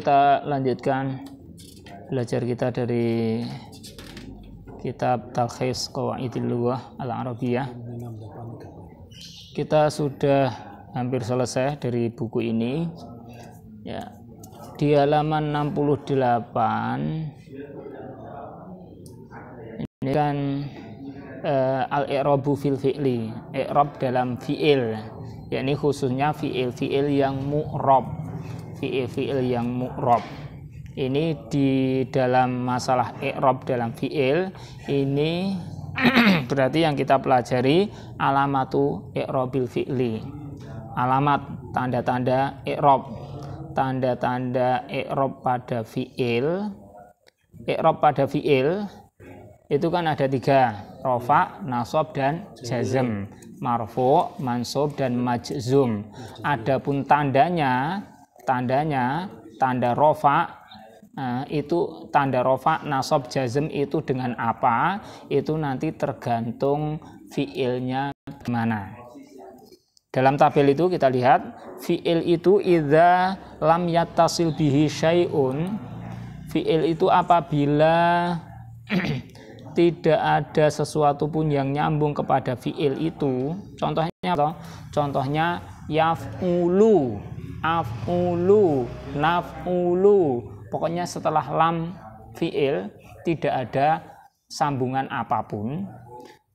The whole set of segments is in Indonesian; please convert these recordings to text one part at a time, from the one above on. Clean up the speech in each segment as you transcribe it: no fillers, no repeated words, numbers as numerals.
kita lanjutkan belajar kita dari kitab Talkhis Qawaidil Lughah Al-Arabiyyah. Kita sudah hampir selesai dari buku ini. Ya, di halaman 68 ini kan al-i'rabu fil fi'li, i'rab dalam fi'il, yakni khususnya fi'il yang mu'rab, fi'il yang mu'rab. Ini di dalam masalah i'rab dalam fi'il ini berarti yang kita pelajari alamatu i'rabil fi'li, alamat tanda-tanda i'rab, tanda-tanda i'rab pada fi'il. I'rab pada fi'il itu kan ada 3, rofa, nasab, dan jazm, marfu, mansub, dan majzum. Adapun tanda rofa, itu tanda rofa, nasab, jazm itu dengan apa? Itu nanti tergantung fi'ilnya gimana. Dalam tabel itu kita lihat fi'il itu idza lam yattasil bihi syai'un. Fi'il itu apabila tidak ada sesuatu pun yang nyambung kepada fi'il itu. Contohnya yaf'ulu, af'ulu, naf'ulu. Pokoknya setelah lam fi'il tidak ada sambungan apapun,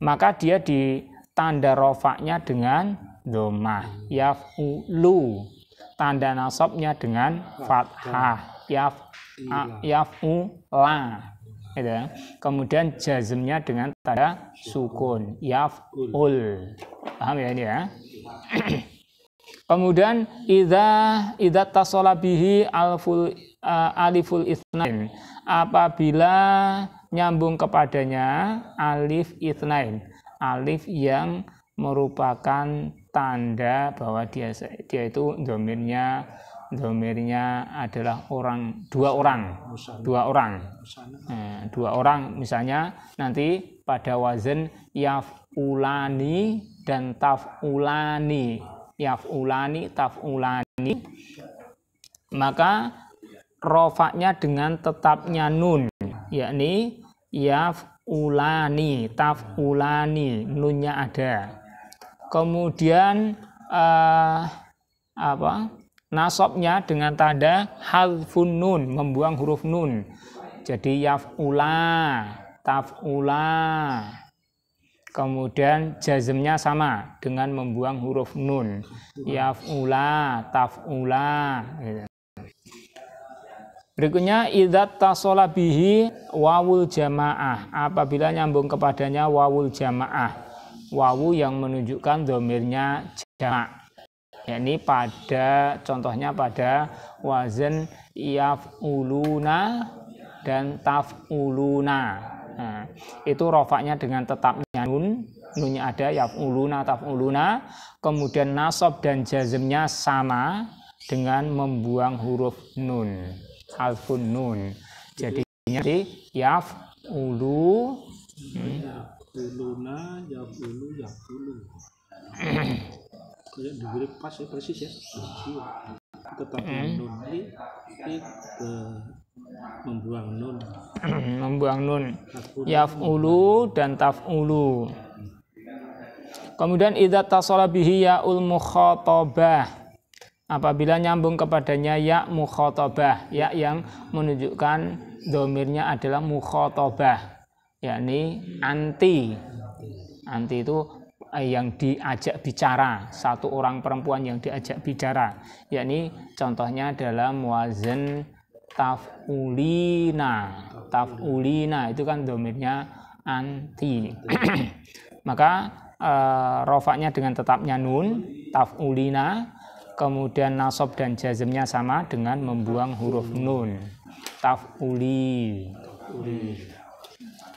maka dia ditanda rofaknya dengan dhammah, yaf'ulu. Tanda nasabnya dengan fathah, yaf'ula. Kemudian jazmnya dengan tanda sukun, yaf'ul. Paham ya ini ya? Kemudian idza tasala bihi aliful itsnain, apabila nyambung kepadanya alif itsnain, alif yang merupakan tanda bahwa dia itu domirnya adalah dua orang, misalnya nanti pada wazan yaf'ulani dan taf'ulani, taf'ulani, maka rofaknya dengan tetapnya nun, yakni yaf'ulani, taf'ulani, nunnya ada. Kemudian nasabnya dengan tanda hadfun nun, membuang huruf nun. Jadi yaf'ula, taf'ula. Kemudian jazmnya sama dengan membuang huruf nun, yaf'ula, taf'ula. Berikutnya idza tasala bihi wawul jamaah, apabila nyambung kepadanya wawul jamaah, wawu yang menunjukkan dhamirnya jamak, yakni contohnya pada wazan yaf'uluna dan taf'uluna. Nah, itu rofaknya dengan tetapnya nunnya ada, yaf'uluna, taf'uluna. Kemudian nasab dan jazmnya sama dengan membuang huruf nun, alfun nun. Jadi yaf'ulu, yaf'uluna, yaf'ulu. Kayak diberi pas ya, persis ya. Tetap nun membuang nun. Yaf'ulu dan taf'ulu. Kemudian idza tasala bihi ya'ul mukhatabah, apabila nyambung kepadanya ya mukhatabah, ya yang menunjukkan dhamirnya adalah mukhatabah, yakni anti itu yang diajak bicara, satu orang perempuan yang diajak bicara, yakni contohnya dalam wazan taf'ulina itu kan dhamirnya anti. Maka rofaknya dengan tetapnya nun, taf'ulina. Kemudian nasab dan jazmnya sama dengan membuang huruf nun, taf'uli.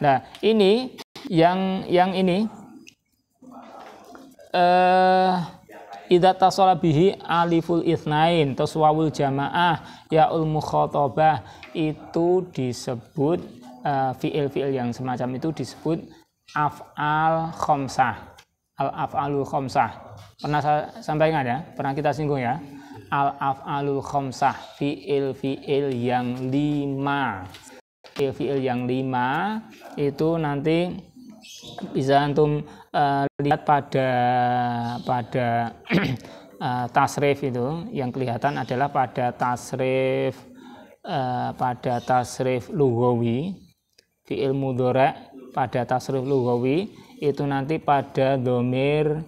Nah ini yang ini idza tasala bihi aliful itsnain, terus wawul jamaah, yaul mukhatabah, itu disebut fiil-fiil yang semacam itu disebut af'al khamsah, al-af'alul khamsah. Pernah saya sampaikan ya, pernah kita singgung ya. al-af'alul khamsah, fi'il yang 5. Fi'il yang 5 itu nanti bisa antum lihat pada tasrif itu, yang kelihatan adalah pada tasrif lughawi, fi'il mudhari' pada tasrif lughawi itu nanti pada dhamir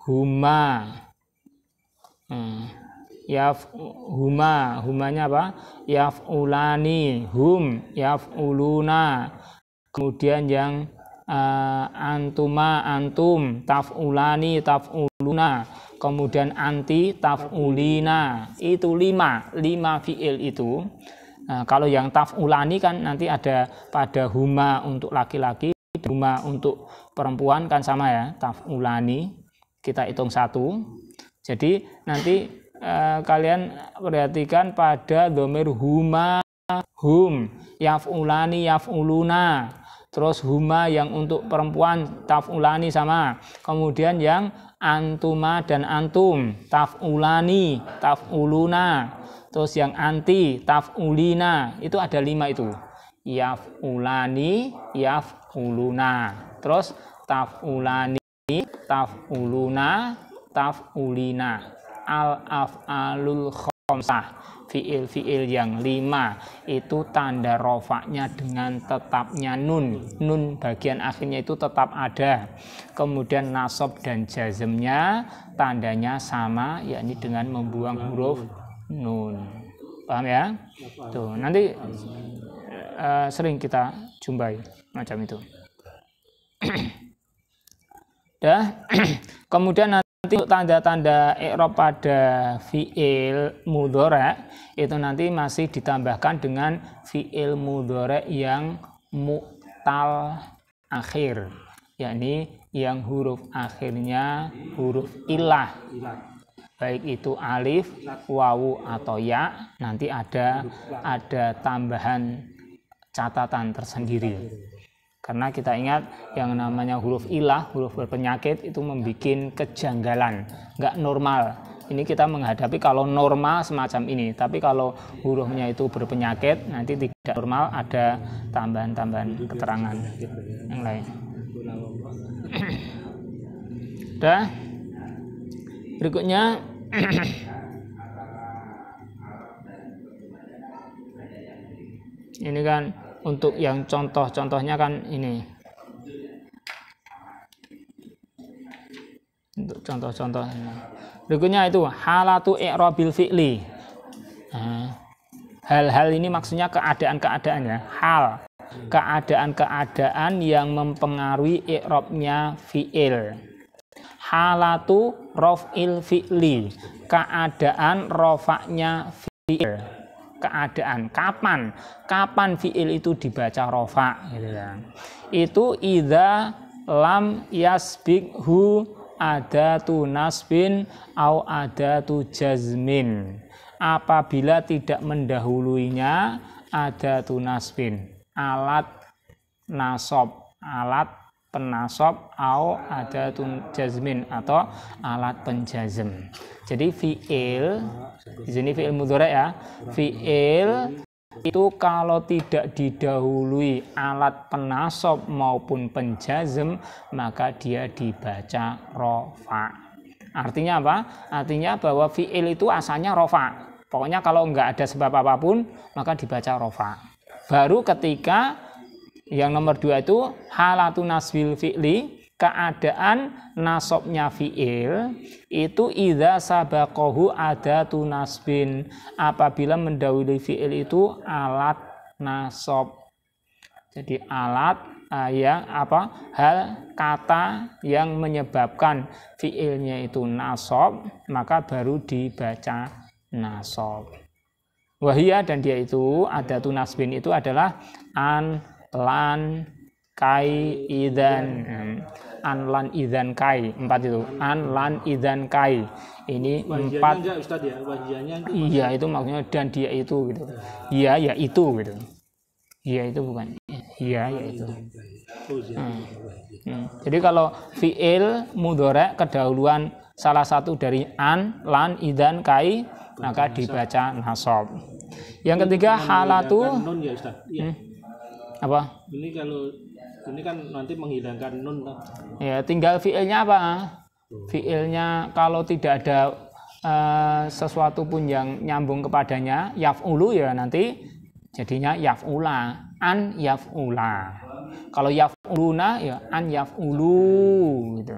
huma. Humanya apa? Yaf'ulani, hum, yaf'uluna. Kemudian yang antuma, antum, taf'ulani, taf'uluna. Kemudian anti, taf'ulina. Itu 5 fi'il itu. Nah, kalau yang taf'ulani kan nanti ada pada huma untuk laki-laki, huma untuk perempuan kan sama ya, taf'ulani. Kita hitung 1. Jadi nanti kalian perhatikan pada dhamir huma, hum, yaf'ulani, yaf'uluna. Terus huma yang untuk perempuan taf'ulani sama. Kemudian yang antuma dan antum taf'ulani, taf'uluna. Terus yang anti taf'ulina. Itu ada 5 itu. Yaf'ulani, yaf'uluna. Terus taf'ulani, taf'uluna, taf'ulina. Al-af'alul khamsah, fi'il yang 5 itu tanda rofaknya dengan tetapnya nun bagian akhirnya itu tetap ada. Kemudian nasab dan jazmnya tandanya sama, yakni dengan membuang huruf nun. Paham ya? Tuh, nanti sering kita jumpai macam itu. Kemudian nanti untuk tanda-tanda i'rab pada fi'il mudhari' itu nanti masih ditambahkan dengan fi'il mudhari' yang mu'tal akhir, yakni yang huruf akhirnya huruf ilah, baik itu alif, wawu atau ya, nanti ada tambahan catatan tersendiri. Karena kita ingat yang namanya huruf ilah, huruf berpenyakit itu membuat kejanggalan, nggak normal. Ini kita menghadapi kalau normal semacam ini, tapi kalau hurufnya itu berpenyakit nanti tidak normal, ada tambahan-tambahan keterangan yang lain. Udah. Berikutnya ini kan untuk yang contoh-contohnya kan ini. Untuk contoh-contoh. Berikutnya itu halatu i'rabil fi'li. Hal-hal ini maksudnya keadaan-keadaan ya. Hal, keadaan-keadaan yang mempengaruhi i'rabnya fi'il. Halatu raf'il fi'li, keadaan rofaknya fi'il. Keadaan kapan fi'il itu dibaca rofa gitu kan. Itu idza lam yasbiqhu adatu nasbin au adatu jazmin, apabila tidak mendahuluinya adatu nasbin, alat nasab, alat penasab, au adatun jazmin atau alat penjazm. Jadi fi'il di sini fi'il mudhari' ya. Fi'il itu kalau tidak didahului alat penasab maupun penjazm maka dia dibaca rofa. Artinya apa? Artinya bahwa fi'il itu asalnya rofa. Pokoknya kalau enggak ada sebab apapun maka dibaca rofa. Baru ketika yang nomor 2 itu halatu nasbil fi'li, keadaan nasabnya fi'il itu idza sabaqahu adatu nasbin, apabila mendahului fi'il itu alat nasab. Jadi alat hal kata yang menyebabkan fi'ilnya itu nasab, maka baru dibaca nasab. Wahia, dan dia itu adatu nasbin itu adalah an, lan, kai, idan. An, lan, idan, kai. 4 itu. An, lan, idan, kai. Ini 4. Ustaz ya, wajiannya iya, itu maksudnya dan dia itu gitu. Iya, ya itu gitu. Iya itu bukan. Iya, ya itu. Jadi kalau fi'il mudhari' kedahuluan salah satu dari an, lan, idan, kai, maka dibaca nasab. Yang ketiga halatu nun ya Ustaz. Iya. Apa? Ini kalau ini kan nanti menghilangkan nun. Ya, tinggal fiilnya apa? Fiilnya kalau tidak ada sesuatu pun yang nyambung kepadanya, yaf'ulu ya nanti jadinya yaf'ula, an yaf'ula. Kalau yaf'uluna ya an yaf'ulu gitu.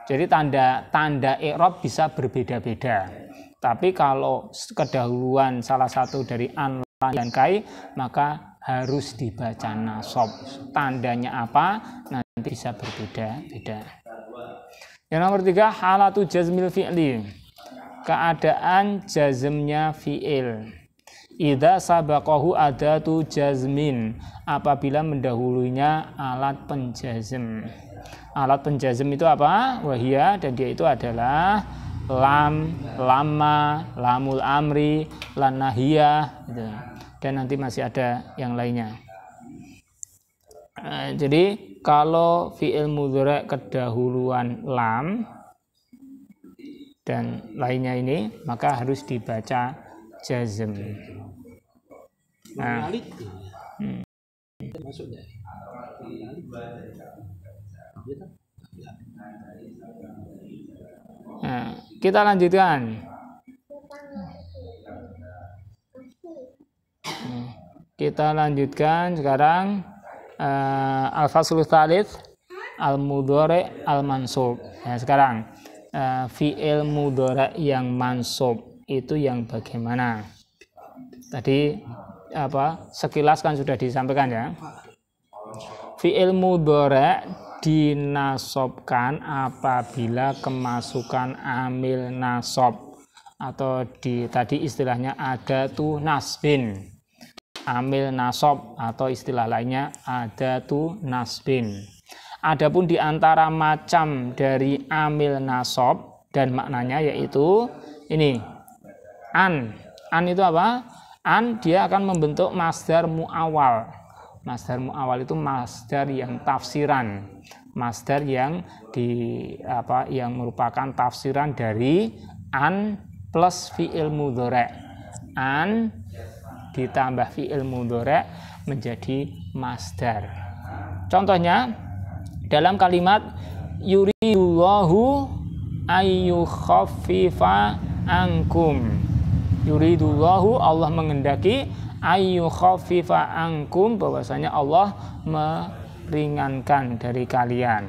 Jadi tanda i'rab bisa berbeda-beda. Tapi kalau kedahuluan salah satu dari an, lan, dan kai, maka harus dibaca nasab. Tandanya apa? Nanti bisa berbeda-beda. Yang nomor 3, halatu jazmil fi'li. Keadaan jazmnya fi'il. Idza sabaqahu adatu jazmin. Apabila mendahulunya alat penjazm. Alat penjazm itu apa? Wahia, dan dia itu adalah lam, lama, lamul amri, lan nahiyah gitu. Dan nanti masih ada yang lainnya. Jadi kalau fi'il mudhari' kedahuluan lam dan lainnya ini, maka harus dibaca jazm. Nah, maksudnya. Nah, kita lanjutkan. Kita lanjutkan sekarang al-faslul tsalits al-mudhari' al-mansub. Nah, sekarang fi'il mudhari' yang mansub itu yang bagaimana? Tadi sekilas kan sudah disampaikan ya. Fi'il mudhari' dinasobkan apabila kemasukan amil nasab atau tadi istilahnya adatu nasbin. Amil nasab atau istilah lainnya adatu nasbin. Adapun di antara macam dari amil nasab dan maknanya yaitu ini an. An itu apa? An dia akan membentuk masdar mu'awal. Masdar mu'awal itu masdar yang tafsiran. Masdar yang yang merupakan tafsiran dari an plus fi'il mudhari'. An ditambah fi'il mudhari' menjadi masdar. Contohnya dalam kalimat yuridullahu ayyukhaffifa ankum. Yuridullahu, Allah mengendaki, ayyukhaffifa ankum, bahwasanya Allah meringankan dari kalian.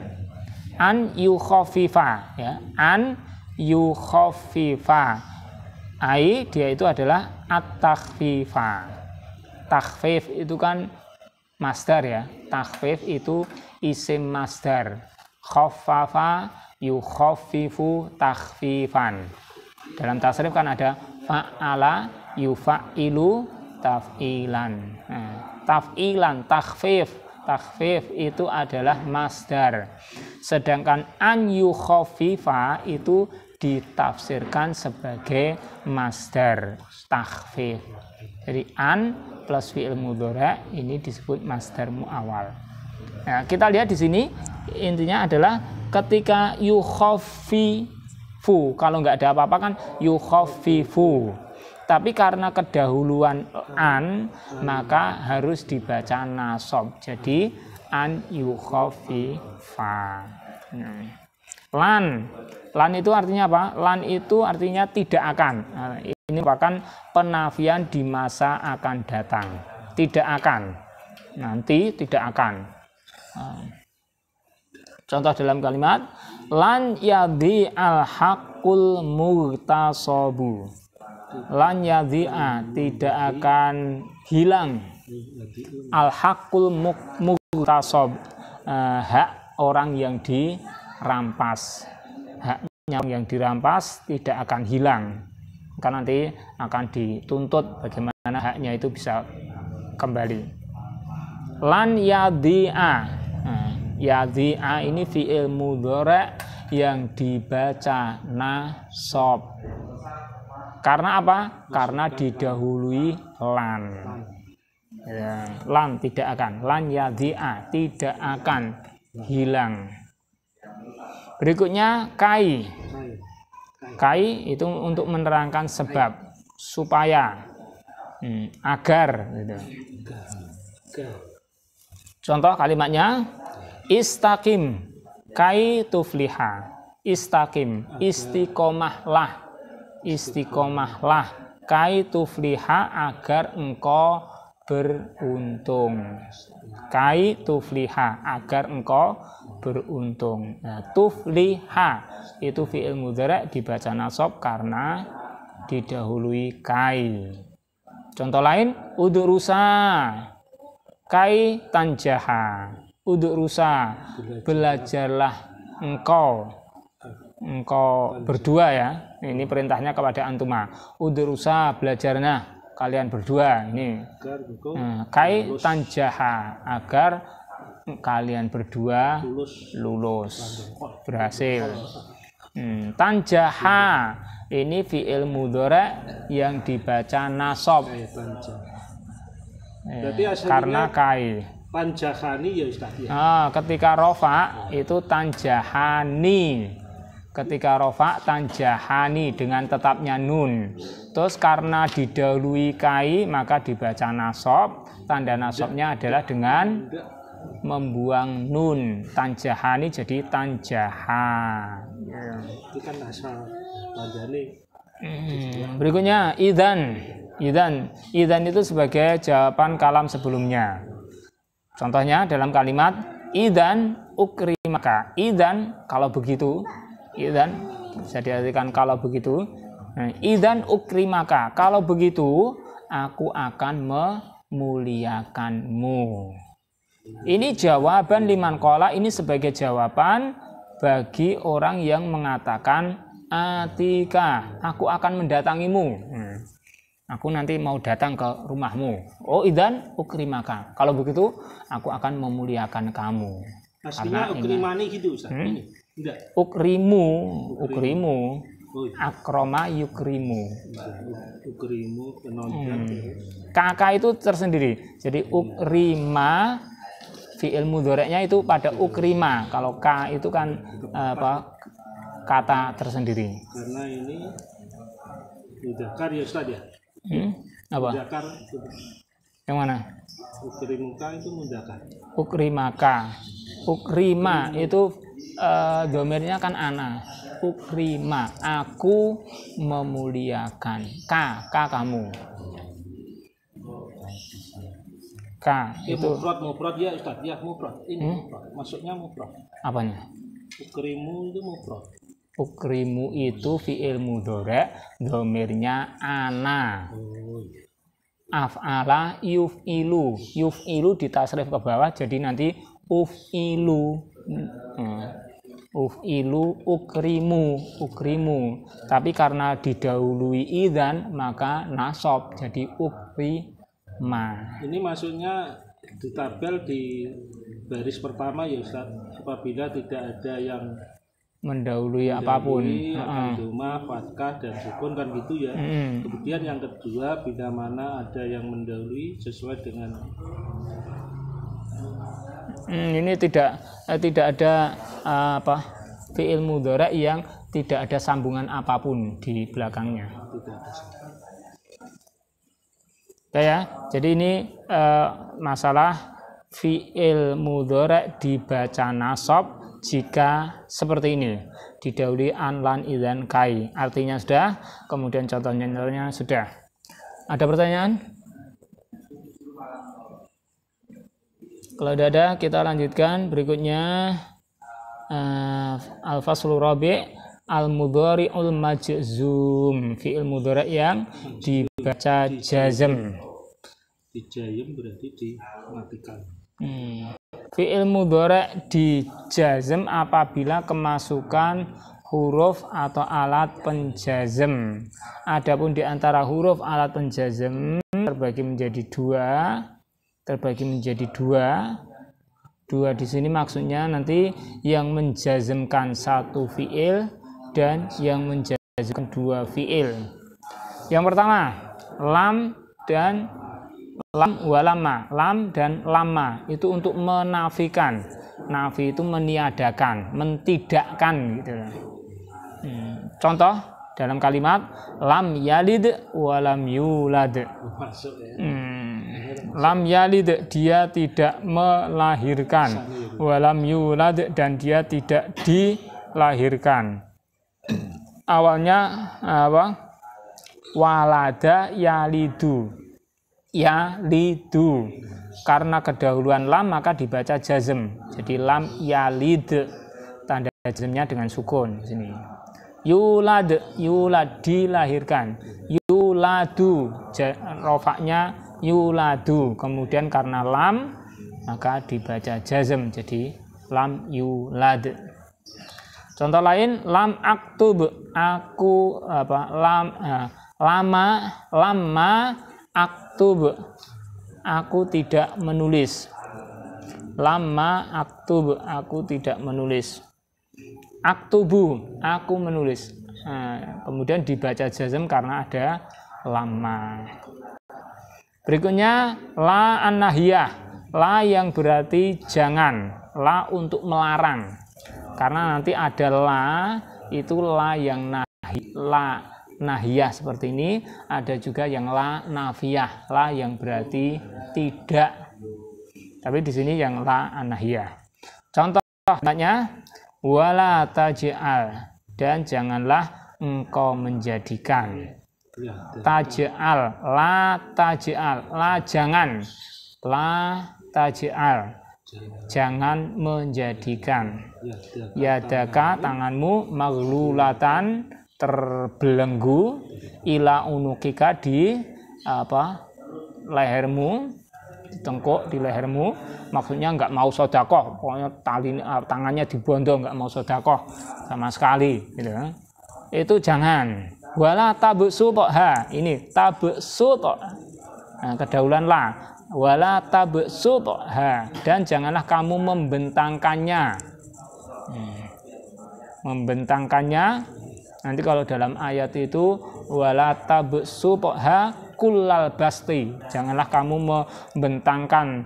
An yukhaffifa ya, an yukhaffifa. Ai dia itu adalah at-takhfifa. Takhfif itu kan masdar ya. Takhfif itu isim masdar. Khaffafa yukhaffifu takhfifan. Dalam tasrif kan ada fa'ala yufa'ilu taf'ilan. Taf'ilan, takhfif. Takhfif itu adalah masdar. Sedangkan an yukhaffifa itu ditafsirkan sebagai masdar takhfif. Jadi an plus fi'il mudhari' ini disebut masdar mu'awal. Nah, kita lihat di sini intinya adalah ketika yukhaffifu, kalau nggak ada apa-apa kan yukhaffifu. Tapi karena kedahuluan an, maka harus dibaca nasab. Jadi an yukhaffifa. Lan itu artinya apa? Lan itu artinya tidak akan. Nah, ini merupakan penafian di masa akan datang. Tidak akan. Nanti tidak akan. Contoh dalam kalimat lan yadhi al-haqqul mughtasabu. Lan yadhi'a, tidak akan hilang. Al-haqqul mughtasab, hak orang yang dirampas. Haknya yang dirampas tidak akan hilang. Karena nanti akan dituntut bagaimana haknya itu bisa kembali. Lan yadhi'a. Yadhi'a ini fi'il mudhari' yang dibaca nasab. Karena apa? Karena didahului lan. Ya, lan tidak akan. Lan yadhi'a, tidak akan hilang. Berikutnya kai. Kai. Kai itu untuk menerangkan sebab, supaya, agar gitu. Contoh kalimatnya istaqim kai tufliha. Istaqim, istiqomahlah. Istiqomahlah kai tufliha, agar engkau beruntung. Kai tufliha, agar engkau beruntung. Nah, tufliha itu fi'il mudhari' dibaca nasab karena didahului kai. Contoh lain, udrusa kai tanjaha. Udrusa, belajarlah engkau berdua ya. Ini perintahnya kepada antuma. Udrusa, belajarlah kalian berdua. Ini kai tanjaha, agar kalian berdua lulus, berhasil. Tanjaha ini fi'il mudhari' yang dibaca nasab karena kai. Tanjahani ya Ustaz ya. Ketika rofa itu tanjahani. Ketika rofa tanjahani dengan tetapnya nun. Terus karena didahului kai maka dibaca nasab. Tanda nasabnya adalah dengan membuang nun. Tanjahani jadi tanjaha. Itu kan asal tanjani. Berikutnya idzan. Idzan itu sebagai jawaban kalam sebelumnya. Contohnya dalam kalimat idzan ukrimaka. Idzan kalau begitu. Idzan bisa diartikan kalau begitu. Idzan ukrimaka. Kalau begitu aku akan memuliakanmu. Ini jawaban liman qala, ini sebagai jawaban bagi orang yang mengatakan atika, aku akan mendatangimu. Aku nanti mau datang ke rumahmu. Oh, idzan ukrimaka. Kalau begitu, aku akan memuliakan kamu. Aslinya ukrimani gitu, Ustaz. Ini. Enggak. Ukrimu. Oh, Akroma yukrimu. Ukrimu penonton. Kakak itu tersendiri. Jadi ukrima fi'il mudhari'nya itu pada ukrima. Kalau ka itu kan kata tersendiri. Karena ini mudzakkar ya Ustaz ya. Apa? Mudzakkar. Yang mana? Ukrimuka itu mudzakkar. Ukrimaka. Ukrima itu domirnya kan ana. Ukrima, aku memuliakan. Ka kamu. Ka itu mufrad ya Ustaz. Ya mufrad. Ini mufrad. Masuknya mufrad. Apanya? Ukrimu itu mufrad. Ukrimu itu fi'il mudhari', domirnya ana. Af'ala yuf'ilu. Yuf'ilu ditasrif ke bawah jadi nanti uf'ilu. Uf'ilu ukrimu. Tapi karena didahului idzan maka nasab jadi ukrima. Ini maksudnya di tabel di baris pertama ya Ustaz, apabila tidak ada yang mendahului apapun, doma, fathah dan sukun kan gitu ya. Kemudian yang kedua bila mana ada yang mendahului sesuai dengan ini tidak ada fi'il mudhari' yang tidak ada sambungan apapun di belakangnya. Ya, jadi ini masalah fi'il mudhari' dibaca nasab jika seperti ini, didahului an, lan, idzan, kai. Artinya sudah, kemudian contohnya sudah. Ada pertanyaan? Kalau tidak ada, kita lanjutkan berikutnya. Al-faslu rabi' al-mudhari'ul majzum, fi'il mudhari' yang dibaca jazm. Dijazm berarti dimatikan. Fi'il mudhari' dijazm apabila kemasukan huruf atau alat penjazm. Adapun di antara huruf alat penjazm terbagi menjadi dua. Dua di sini maksudnya nanti yang menjazmkan satu fi'il dan yang menjazmkan dua fi'il. Yang pertama, lam dan lam walama. Lam dan lama itu untuk menafikan. nafi itu meniadakan, mentidakkan gitu. Contoh dalam kalimat lam yalid walam yulad. Lam yalid, dia tidak melahirkan, walam yulad, dan dia tidak dilahirkan. Awalnya apa? Walada yalidu. Yalidu. Karena kedahuluan lam maka dibaca jazm. Jadi lam yalid, tanda jazmnya dengan sukun sini. Yulad, yulad, dilahirkan. Yuladu, rofaknya yuladu. Kemudian karena lam maka dibaca jazm, jadi lam yulad. Contoh lain, lam aktub, aku apa? Lama aktub, aku tidak menulis. Lama aktub, aku tidak menulis. Aktubu, aku menulis. Kemudian dibaca jazm karena ada lama. Berikutnya la an-nahiyah, la yang berarti jangan, la untuk melarang. Karena nanti ada la, itu la yang la nahiyah seperti ini, ada juga yang la nafiyah, la yang berarti tidak. Tapi di sini yang la an-nahiyah. Contohnya wala taj'al, dan janganlah engkau menjadikan. Taj'al, la taj'al, la jangan, la taj'al, jangan menjadikan. Yadaka, tanganmu, maghlulatan, terbelenggu, ila unukika, di apa? Lehermu, tengkuk di lehermu, maksudnya nggak mau sodakoh, pokoknya tangannya dibondong, nggak mau sodakoh sama sekali gitu. Itu jangan. Wala tabsu toha, ini tabsu toha, kedahuluan la. Wala tabsu toha, dan janganlah kamu membentangkannya. Membentangkannya, nanti kalau dalam ayat itu wala tabsu toha kullal basti, janganlah kamu membentangkan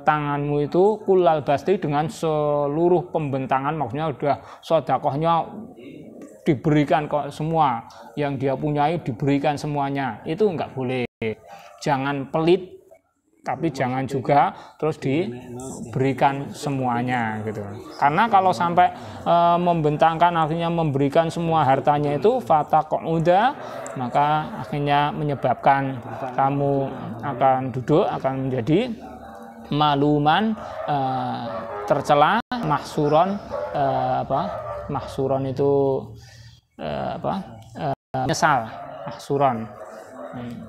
tanganmu itu kullal basti, dengan seluruh pembentangan, maksudnya udah sodakohnya diberikan kok semua, yang dia punyai diberikan semuanya, itu enggak boleh. Jangan pelit, tapi jangan juga terus diberikan semuanya gitu. Karena kalau sampai membentangkan, artinya memberikan semua hartanya itu fataquda, maka akhirnya menyebabkan kamu akan duduk, akan menjadi maluman, tercela, mahsuron, mahsuron itu menyesal, mahsuron,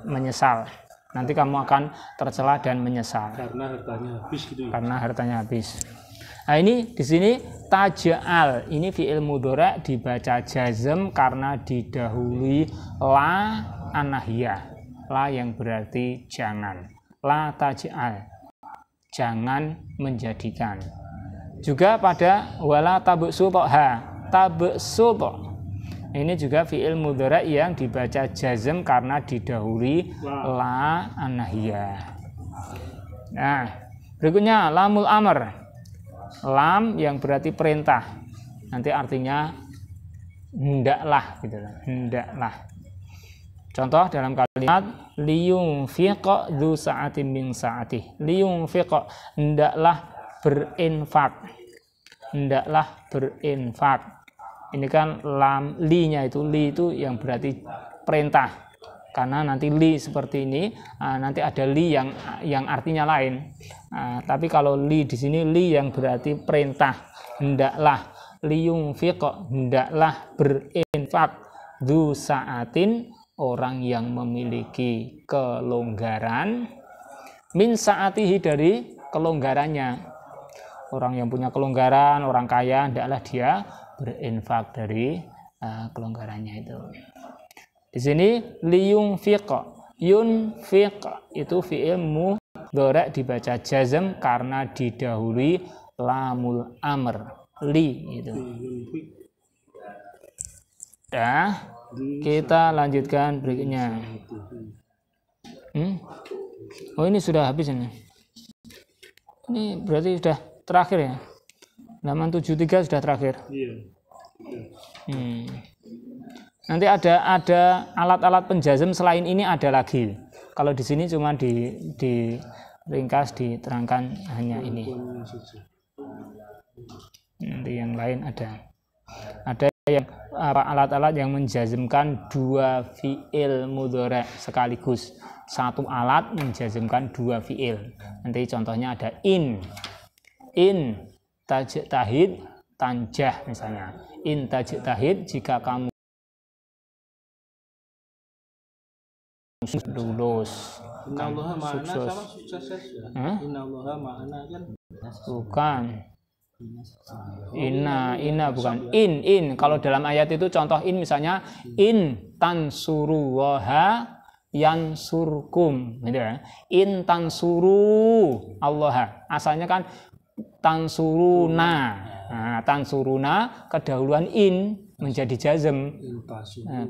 menyesal. Nanti kamu akan tercela dan menyesal karena hartanya habis gitu ya. Karena hartanya habis. Nah, ini di sini taj'al, ini fi'il mudhari' dibaca jazm karena didahului la an-nahiyah, la yang berarti jangan. La taj'al, jangan menjadikan. Juga pada wala tabsu toha, tabsu toha, ini juga fi'il mudhari' yang dibaca jazm karena didahului la an-nahiyah. Nah, berikutnya lamul amr, lam yang berarti perintah, nanti artinya hendaklah gitu, hendaklah. Contoh dalam kalimat liyunfiq dzu sa'atin min sa'atih, liyunfiq, hendaklah berinfak, hendaklah berinfak. Ini kan lam li-nya itu, li itu yang berarti perintah. Karena nanti li seperti ini, nanti ada li yang artinya lain. Tapi kalau li di sini, li yang berarti perintah, hendaklah, liyunfiq, hendaklah berinfak, dzu sa'atin, orang yang memiliki kelonggaran, min sa'atihi, dari kelonggarannya. Orang yang punya kelonggaran, orang kaya, hendaklah dia berinfak dari kelonggarannya itu. Di sini liyunfiq, yunfiq itu fi'il mudhari' dibaca jazm karena didahului lamul amr, li itu. Dah, kita lanjutkan berikutnya. Oh, ini sudah habis ini. Ini berarti sudah terakhir ya. Halaman 73 sudah terakhir. Iya. Nanti ada alat-alat penjazm selain ini ada lagi. Kalau di sini cuma di ringkas diterangkan hanya ini. Nanti yang lain ada yang alat-alat yang menjazmkan dua fiil mudhari' sekaligus. Satu alat menjazmkan dua fiil. Nanti contohnya ada in tajtahid tanjah misalnya. In tajtahid jika kamu lulus. Innallaha ma'ana sama sukses ya. Innallaha ma'ana kan bukan. Inna bukan in. Kalau dalam ayat itu contoh in misalnya in tansurullaha yansurkum gitu ya. In tansuru Allah. Asalnya kan tansuruna. Nah, tansuruna kedahuluan in menjadi jazm.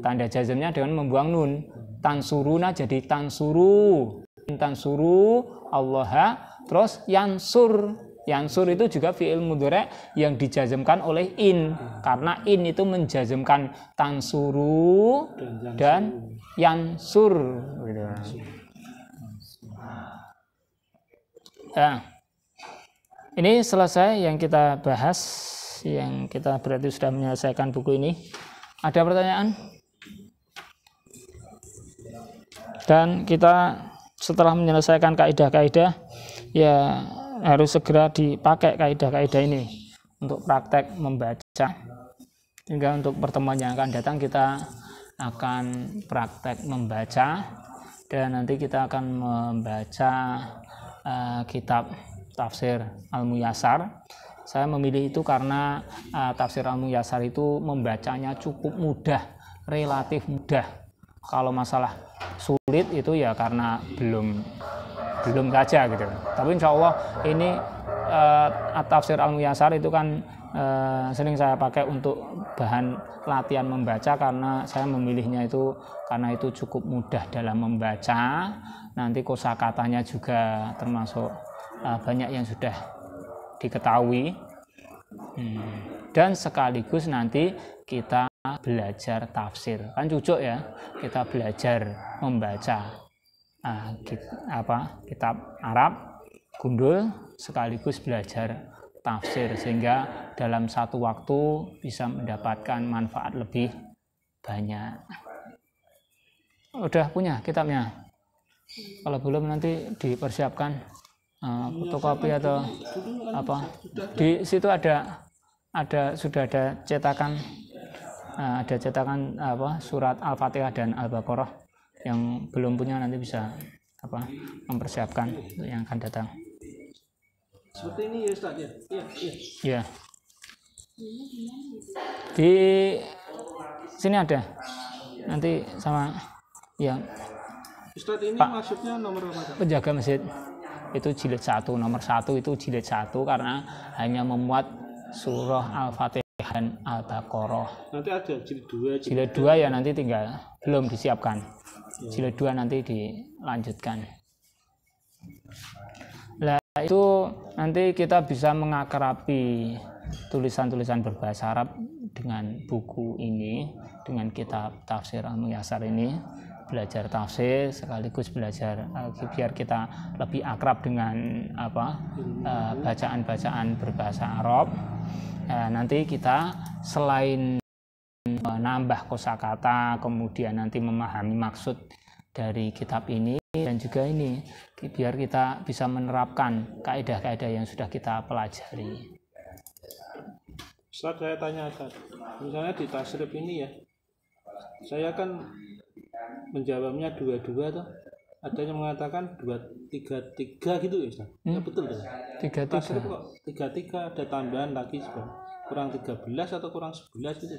Tanda jazmnya dengan membuang nun. Tansuruna jadi tansuru. In tansuru Allah terus yansur. Yansur itu juga fi'il mudhari' yang dijazmkan oleh in karena in itu menjazmkan tansuru dan yansur gitu. Nah, ini selesai yang kita bahas, yang kita berarti sudah menyelesaikan buku ini. Ada pertanyaan? Dan kita setelah menyelesaikan kaidah-kaidah ya harus segera dipakai kaidah-kaidah ini untuk praktek membaca, sehingga untuk pertemuan yang akan datang kita akan praktek membaca dan nanti kita akan membaca kitab Tafsir Al-Muyassar. Saya memilih itu karena Tafsir Al-Muyassar itu membacanya cukup mudah, relatif mudah. Kalau masalah sulit itu ya karena belum saja gitu. Tapi insya Allah ini Tafsir Al-Muyassar itu kan sering saya pakai untuk bahan latihan membaca karena saya memilihnya itu karena itu cukup mudah dalam membaca. Nanti kosakatanya juga termasuk banyak yang sudah diketahui. Dan sekaligus nanti kita belajar tafsir. Kan cucuk ya, kita belajar membaca kitab Arab gundul sekaligus belajar tafsir sehingga dalam satu waktu bisa mendapatkan manfaat lebih banyak. Udah punya kitabnya? Kalau belum nanti dipersiapkan fotokopi atau apa? Di situ sudah ada cetakan surat Al-Fatihah dan Al-Baqarah. Yang belum punya nanti bisa mempersiapkan untuk yang akan datang. Seperti ini ya Ustaz ya. Iya. Di sini ada. Nanti sama yang Ustaz ini maksudnya nomor apa? Penjaga masjid. Itu jilid 1, nomor 1 itu jilid 1 karena hanya memuat surah Al-Fatihah dan Al-Baqarah. Nanti ada jilid 2. Jilid 2 ya nanti tinggal belum disiapkan. Jilid 2 nanti dilanjutkan. Nah, itu nanti kita bisa mengakrabi tulisan-tulisan berbahasa Arab dengan buku ini, dengan kitab Tafsir Al-Muyassar ini. Belajar tafsir sekaligus belajar biar kita lebih akrab dengan bacaan-bacaan berbahasa Arab. Nanti kita selain menambah kosakata, kemudian nanti memahami maksud dari kitab ini dan juga ini biar kita bisa menerapkan kaidah-kaidah yang sudah kita pelajari. Ustaz, saya tanya Ustaz, misalnya di tasrif ini ya, saya kan menjawabnya 22 tuh, ada yang mengatakan 233 gitu ya Ustaz. Ya betul kan? 33. Tasrif kok 33 ada tambahan lagi kurang 13 atau kurang 11 gitu.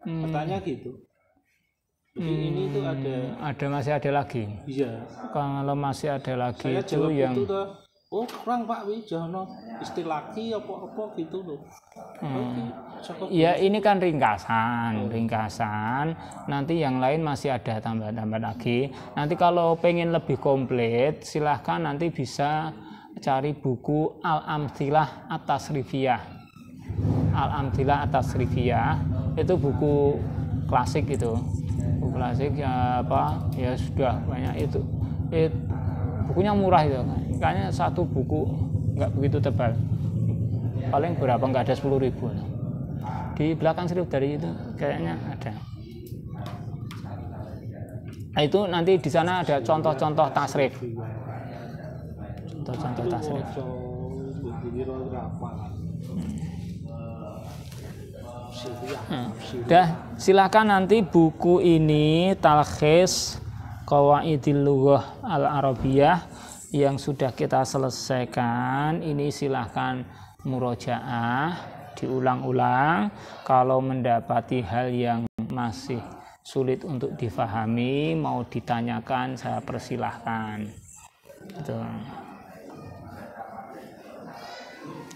Pertanyaan gitu. Jadi ini tuh masih ada lagi. Iya. Kalau masih ada lagi saya itu jawab yang itu tuh, oh kurang Pak Wijono istilah lagi apa gitu loh. Ya ini kan ringkasan. Nanti yang lain masih ada tambah-tambah lagi. Nanti kalau pengen lebih komplit silahkan nanti bisa cari buku Al-Amthilah At-Tasrifiyah. Al-Amthilah At-Tasrifiyah, itu buku klasik itu. Buku klasik ya ya sudah banyak itu. Bukunya murah itu. Kayaknya satu buku nggak begitu tebal. Paling berapa, nggak ada 10.000. Di belakang Sirif dari itu kayaknya ada. Nah, itu nanti di sana ada contoh-contoh tasrif. Contoh-contoh tasrif. Dah, silakan nanti buku ini Talkhis Qawaidil Lughah Al-Arabiyah yang sudah kita selesaikan. Ini silahkan murojaah, diulang-ulang. Kalau mendapati hal yang masih sulit untuk difahami, mau ditanyakan, saya persilahkan. Gitu.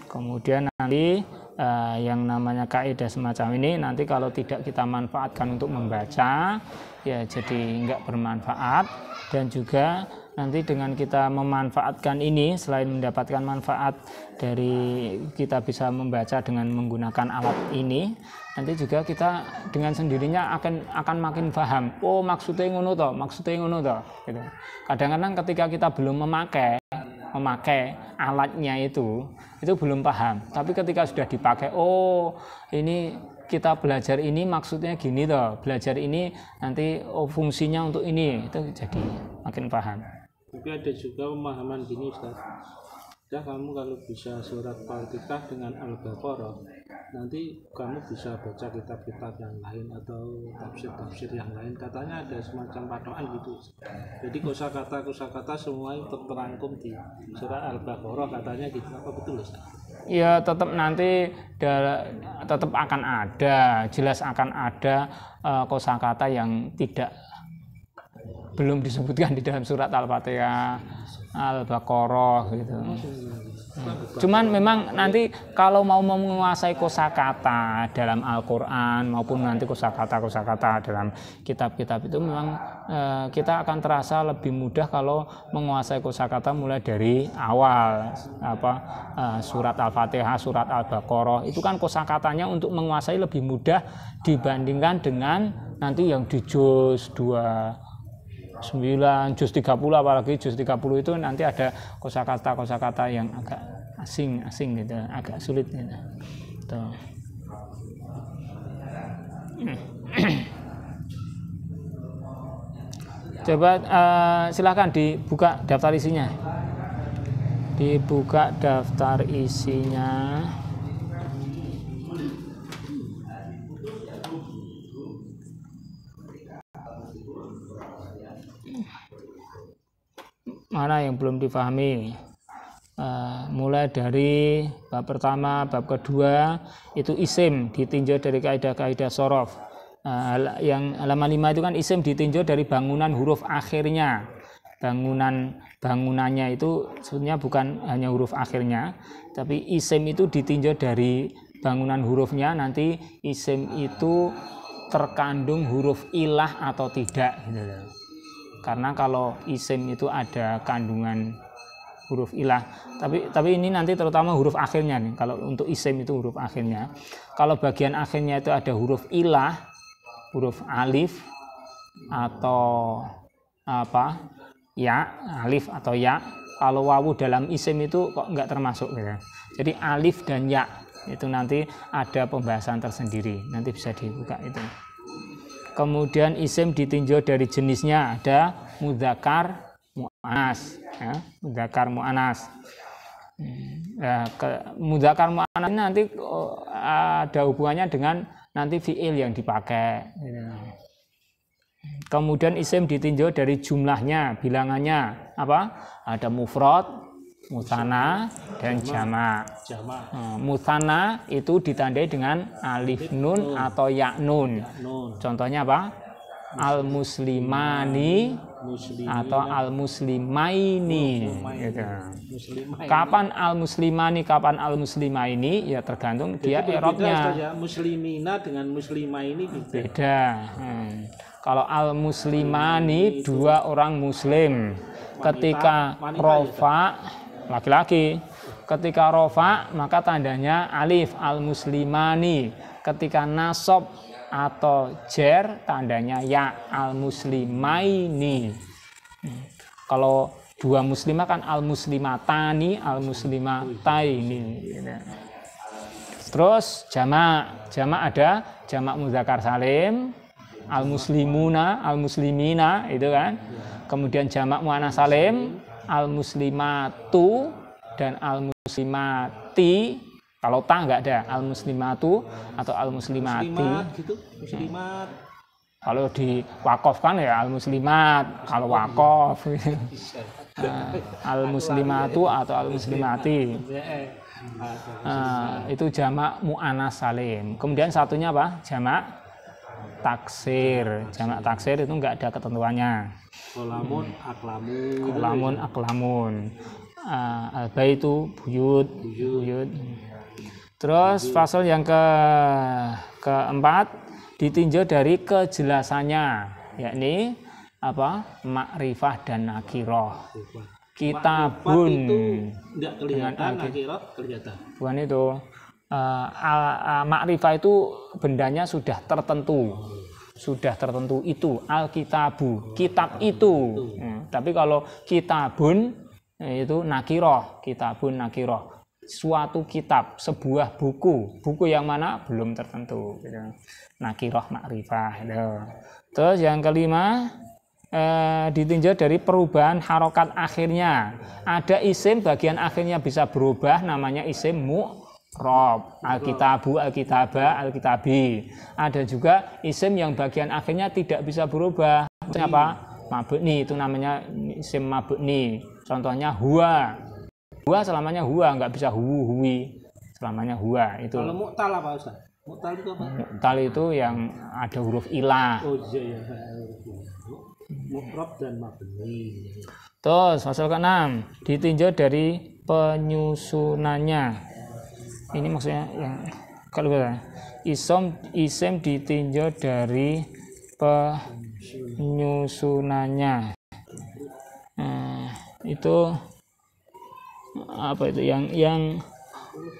Kemudian nanti yang namanya kaidah semacam ini nanti kalau tidak kita manfaatkan untuk membaca, ya jadi nggak bermanfaat. Dan juga nanti dengan kita memanfaatkan ini, selain mendapatkan manfaat dari kita bisa membaca dengan menggunakan alat ini, nanti juga kita dengan sendirinya akan makin paham. Oh, maksudnya ngono toh, gitu. Kadang-kadang ketika kita belum memakai alatnya itu belum paham. Tapi ketika sudah dipakai, oh ini kita belajar ini maksudnya gini toh, belajar ini nanti fungsinya untuk ini, itu jadi makin paham. Tapi ada juga pemahaman gini, Ustaz. Ya, kamu kalau bisa surat Fatihah dengan Al-Baqarah, nanti kamu bisa baca kitab-kitab yang lain atau tafsir-tafsir yang lain. Katanya ada semacam patokan gitu. Jadi kosakata semua itu terangkum di surat Al-Baqarah, katanya gitu. Apa betul, Ustaz? Ya, tetap nanti tetap akan ada, jelas akan ada kosakata yang belum disebutkan di dalam surat Al-Fatihah, Al-Baqarah gitu. Cuman memang nanti kalau mau menguasai kosakata dalam Al-Qur'an maupun nanti kosakata dalam kitab-kitab itu memang kita akan terasa lebih mudah kalau menguasai kosakata mulai dari awal surat Al-Fatihah, surat Al-Baqarah. Itu kan kosakatanya untuk menguasai lebih mudah dibandingkan dengan nanti yang di juz 9, juz 30, apalagi juz 30 itu nanti ada kosakata yang agak asing gitu, agak sulit gitu. Tuh. Coba silakan dibuka daftar isinya. Dibuka daftar isinya. Mana yang belum difahami, mulai dari bab pertama, bab kedua itu isim ditinjau dari kaidah-kaidah shorof. Yang halaman 5 itu kan isim ditinjau dari bangunan huruf akhirnya. Bangunannya itu sebenarnya bukan hanya huruf akhirnya, tapi isim itu ditinjau dari bangunan hurufnya. Nanti isim itu terkandung huruf ilah atau tidak gitu. Karena kalau isim itu ada kandungan huruf ilah, tapi ini nanti terutama huruf akhirnya nih. Kalau untuk isim itu huruf akhirnya, kalau bagian akhirnya itu ada huruf ilah, huruf alif atau ya, alif atau ya. Kalau wawu dalam isim itu kok nggak termasuk gitu. Jadi alif dan ya itu nanti ada pembahasan tersendiri, nanti bisa dibuka itu. Kemudian isim ditinjau dari jenisnya, ada mudzakkar, mu'annas, ya, mudzakkar mu'annas. Mudzakkar mu'annas nanti ada hubungannya dengan nanti fiil yang dipakai. Kemudian isim ditinjau dari jumlahnya, bilangannya apa? Ada mufrad, musanna dan jamak. Musanna itu ditandai dengan alif nun atau ya nun. Contohnya apa? Al-muslimani atau al-muslimaini gitu. Kapan al-muslimani, kapan al-muslimaini, ya tergantung dia i'rabnya. Muslimina dengan muslimaini beda. Kalau al-muslimani dua orang muslim, ketika rofa laki-laki, Ketika rofa maka tandanya alif, al-muslimani. Ketika nasab atau jer tandanya ya, al-muslimaini. Kalau dua muslimah kan al-muslimatani, al-muslimataini. Terus jamak ada jamak muzakkar salim, al-muslimuna, al-muslimina itu kan. Kemudian jamak muannats salim, al-muslimatu dan al-muslimati. Kalau ta enggak ada, al-muslimatu atau al-muslimati. Muslimat gitu, muslimat. Kalau diwakafkan ya al-muslimat, kalau wakaf al-muslimatu atau al-muslimati. Itu jamak muannats salim. Kemudian satunya apa? Jamak taksir. Jamak taksir itu enggak ada ketentuannya. Kolamun, aklamun. Kolamun, aklamun. Al-baitu, buyut. Terus fasal yang keempat ditinjau dari kejelasannya, yakni apa? Makrifah dan nakirah. Kitabun itu enggak kelihatan, nakirah kelihatan. Bukan itu. Makrifah itu bendanya sudah tertentu. Sudah tertentu itu al-kitabu, kitab itu. Tapi kalau kitabun itu nakirah, kitabun nakirah. Suatu kitab, sebuah buku yang mana belum tertentu gitu. Nakirah makrifah gitu. Terus yang kelima ditinjau dari perubahan harokat akhirnya. Ada isim bagian akhirnya bisa berubah, namanya isim mu'rab. Al-kitabu, al-kitaba, al-kitabi. Ada juga isim yang bagian akhirnya tidak bisa berubah. Contohnya apa? Mabni, itu namanya isim mabni. Contohnya huwa. Huwa selamanya huwa, nggak bisa huwi. Selamanya huwa itu. Kalau mu'tal apa Ustaz? Mu'tal itu apa? Mu'tal itu yang ada huruf ilah. Oh iya ya. Mu'rab dan mabni. Terus pasal ke-6 ditinjau dari penyusunannya. Ini maksudnya yang kalau isim ditinjau dari penyusunannya. Itu apa itu yang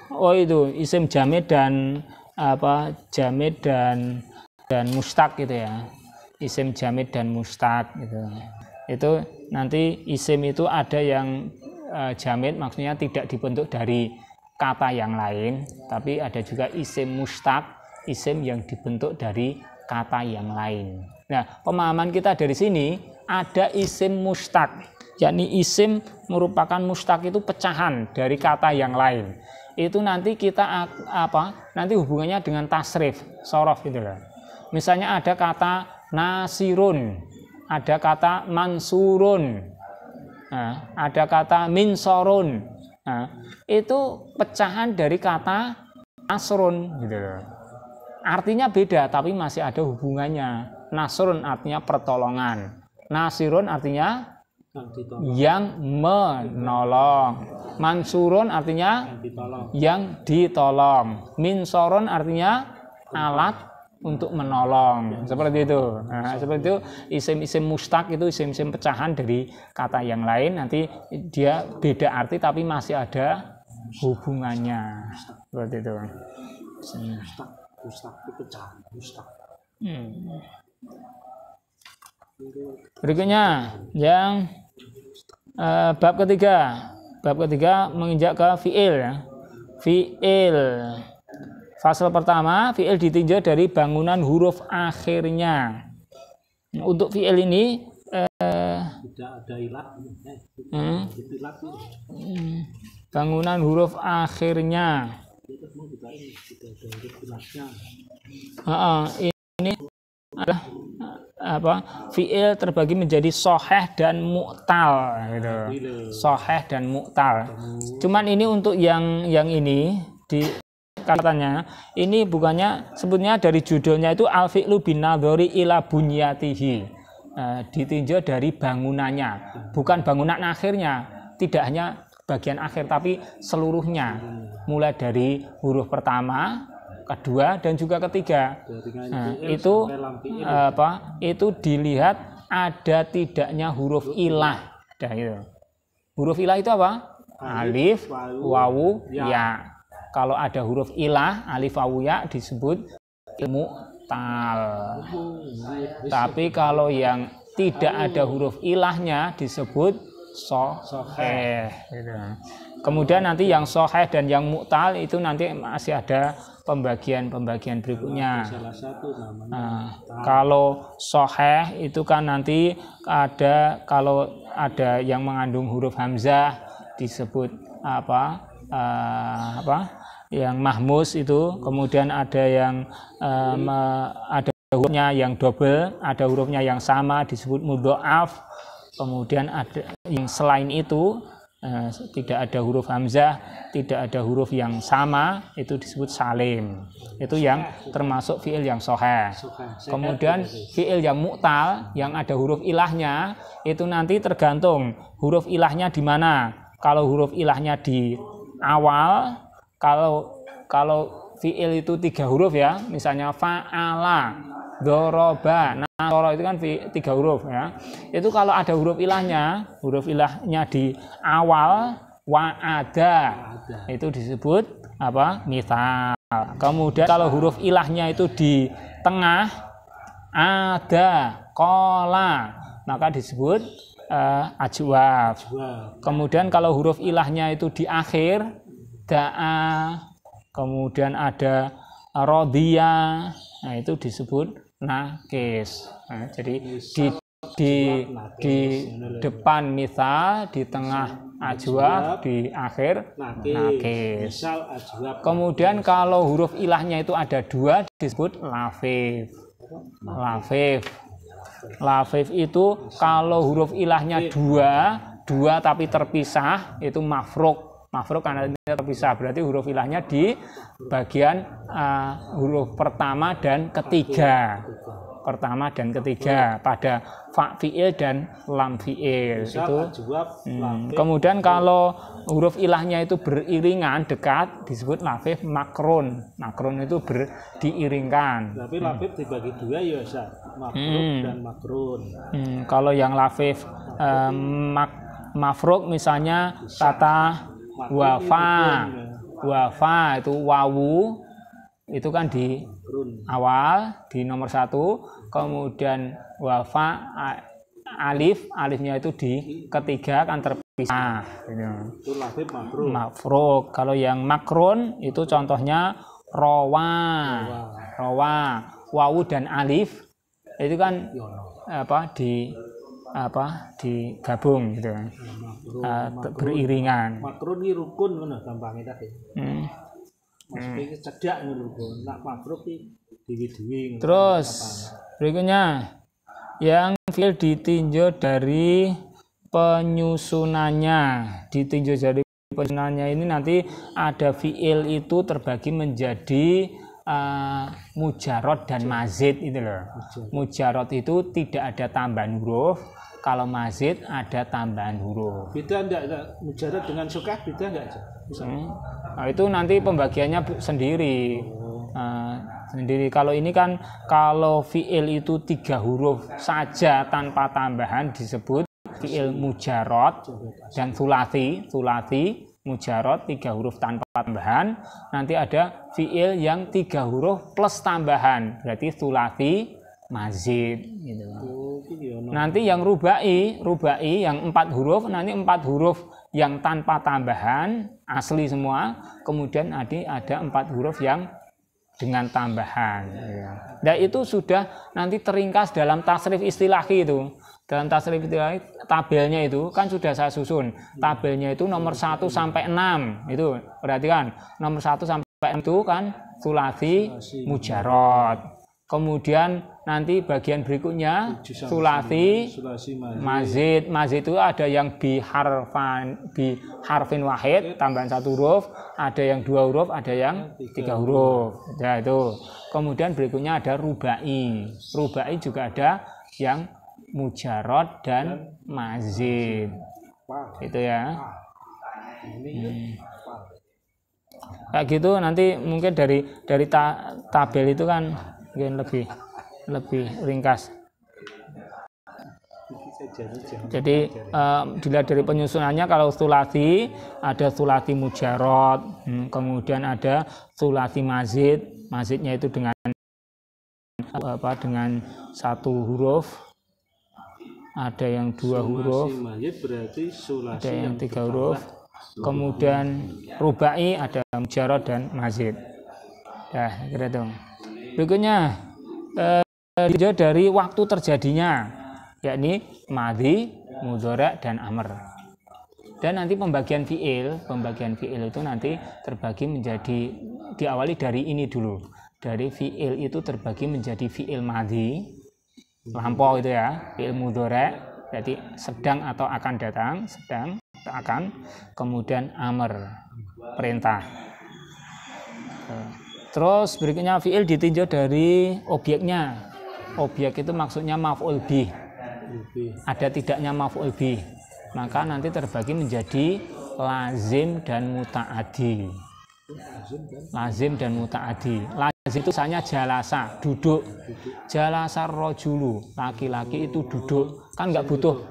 oh itu isim jamid dan apa jamid dan mustaq gitu ya, isim jamid dan mustaq gitu. Itu nanti isim itu ada yang jamid maksudnya tidak dibentuk dari kata yang lain, tapi ada juga isim mustaq, isim yang dibentuk dari kata yang lain. Nah, pemahaman kita dari sini ada isim mustaq, yakni isim merupakan mustaq itu pecahan dari kata yang lain. Itu nanti kita nanti hubungannya dengan tasrif, sorof gitu loh. Misalnya ada kata nasirun, ada kata mansurun, ada kata minsorun. Itu pecahan dari kata nasrun gitu loh. Artinya beda tapi masih ada hubungannya. Nasrun artinya pertolongan, nasirun artinya yang menolong, mansurun artinya yang ditolong, minsorun artinya alat untuk menolong, seperti itu. Seperti itu isim-isim mustaq itu isim-isim pecahan dari kata yang lain, nanti dia beda arti tapi masih ada hubungannya, seperti itu. Mustaq itu pecahan, mustaq. Berikutnya yang bab ketiga menginjak ke fiil ya. Fiil fasal pertama, fiil ditinjau dari bangunan huruf akhirnya. Untuk fiil ini tidak ada ilat, bangunan huruf akhirnya. Ini adalah fiil terbagi menjadi soheh dan mu'tal gitu. Soheh dan mu'tal. Cuman ini untuk yang ini di katanya ini bukannya sebetulnya dari judulnya itu al-fi'lu bin nadhari ila bunyatihi. Ditinjau dari bangunannya, bukan bangunan akhirnya, tidak hanya bagian akhir tapi seluruhnya, mulai dari huruf pertama, kedua dan juga ketiga. Itu itu dilihat ada tidaknya huruf ilah. Huruf ilah itu apa? alif, wawu, ya. Kalau ada huruf ilah, alif, wawu, ya disebut mu'tal. Tapi kalau yang tidak ada huruf ilahnya disebut soheh. Kemudian nanti yang soheh dan yang mu'tal itu nanti masih ada pembagian berikutnya. Kalau soheh itu kan nanti ada, kalau ada yang mengandung huruf hamzah disebut yang mahmus itu. Kemudian ada yang ada hurufnya yang double, ada hurufnya yang sama disebut mudhoaf. Kemudian ada yang selain itu tidak ada huruf hamzah, tidak ada huruf yang sama, itu disebut salim. Itu yang termasuk fiil yang soheh. Kemudian fiil yang mu'tal yang ada huruf ilahnya itu nanti tergantung huruf ilahnya di mana. Kalau huruf ilahnya di awal, kalau fiil itu 3 huruf ya, misalnya fa'ala, doroba, nasoro itu kan 3 huruf ya. Itu kalau ada huruf ilahnya di awal, wa'ada, itu disebut mithal. Kemudian kalau huruf ilahnya itu di tengah, ada, kola, maka disebut ajwab. Kemudian kalau huruf ilahnya itu di akhir, da'a, kemudian ada rodhiya, nah itu disebut nakis. Nah, jadi di depan mithal, di tengah ajwab, di akhir nakis. Kemudian kalau huruf ilahnya itu ada 2 disebut lafif. Lafif itu kalau huruf ilahnya 2 tapi terpisah itu mafruk. Mafruk karena terpisah, berarti huruf ilahnya di bagian huruf pertama dan ketiga. Pada fa fiil dan lam fiil itu. Kemudian kalau huruf ilahnya itu beriringan dekat disebut lafif makrun. Makrun itu diiringkan. Tapi lafif dibagi 2 ya, Ustaz. Mafruk dan makrun. Kalau yang lafif mafruk misalnya kata wafa itu wawu itu kan di awal di nomor 1, kemudian wafa alifnya itu di ketiga kan terpisah. Itu lafif mafruk. Kalau yang makrun itu contohnya rawa, wawu dan alif itu kan digabung gitu kan, beriringan. Makrun ini rukun kan gampangnya tadi. Maksudnya cedak nih rukun. Nak mafruk ini dewi-dewi. Terus berikutnya yang fiil ditinjau dari penyusunannya. Ini nanti ada fiil itu terbagi menjadi mujarot dan mazid itu loh. Mujarot itu tidak ada tambahan huruf, kalau mazid ada tambahan huruf. Beda enggak mujarot dengan sukah, beda enggak? Nah, itu nanti pembagiannya sendiri. Sendiri. Kalau ini kan kalau fiil itu 3 huruf saja tanpa tambahan disebut fiil mujarot dan sulasi mujarot 3 huruf tanpa tambahan. Nanti ada fiil yang 3 huruf plus tambahan, berarti sulasi mazid gitu. Nanti yang rubai yang 4 huruf, nanti 4 huruf yang tanpa tambahan asli semua, kemudian ada 4 huruf yang dengan tambahan. Nah itu sudah nanti teringkas dalam tasrif istilahi itu. Dalam tasrif istilahi tabelnya itu kan sudah saya susun. Tabelnya itu nomor 1 sampai 6 itu. Perhatikan nomor 1 sampai 6 itu kan sulasi mujarot. Kemudian nanti bagian berikutnya sulasi mazid. Mazid itu ada yang bi harfin wahid tambahan 1 huruf, ada yang 2 huruf, ada yang 3 huruf. Ya itu. Kemudian berikutnya ada rubai. Rubai juga ada yang mujarot dan mazid. Itu ya. Kayak gitu nanti mungkin dari tabel itu kan mungkin lebih ringkas. Jadi dilihat dari penyusunannya, kalau sulasi ada sulasi mujarrad, kemudian ada sulasi mazid. Mazidnya itu dengan dengan satu huruf, ada yang dua huruf, ada yang tiga huruf, kemudian rubai ada mujarrad dan mazid. Nah, kira dong. Berikutnya dari waktu terjadinya, yakni madhi, mudhari' dan amr. Dan nanti pembagian fi'il itu nanti terbagi menjadi, diawali dari ini dulu. Dari fi'il itu terbagi menjadi fi'il madhi, lampau itu ya, fi'il mudhari', jadi sedang atau akan datang, sedang atau akan, kemudian amr, perintah. Terus berikutnya fi'il ditinjau dari objeknya. Objek itu maksudnya maf'ul bih. Ada tidaknya maf'ul bih, maka nanti terbagi menjadi lazim dan muta'addi. Lazim dan muta'addi. Lazim itu misalnya jalasa, duduk. Jalasa rojulu, laki-laki itu duduk. Kan nggak butuh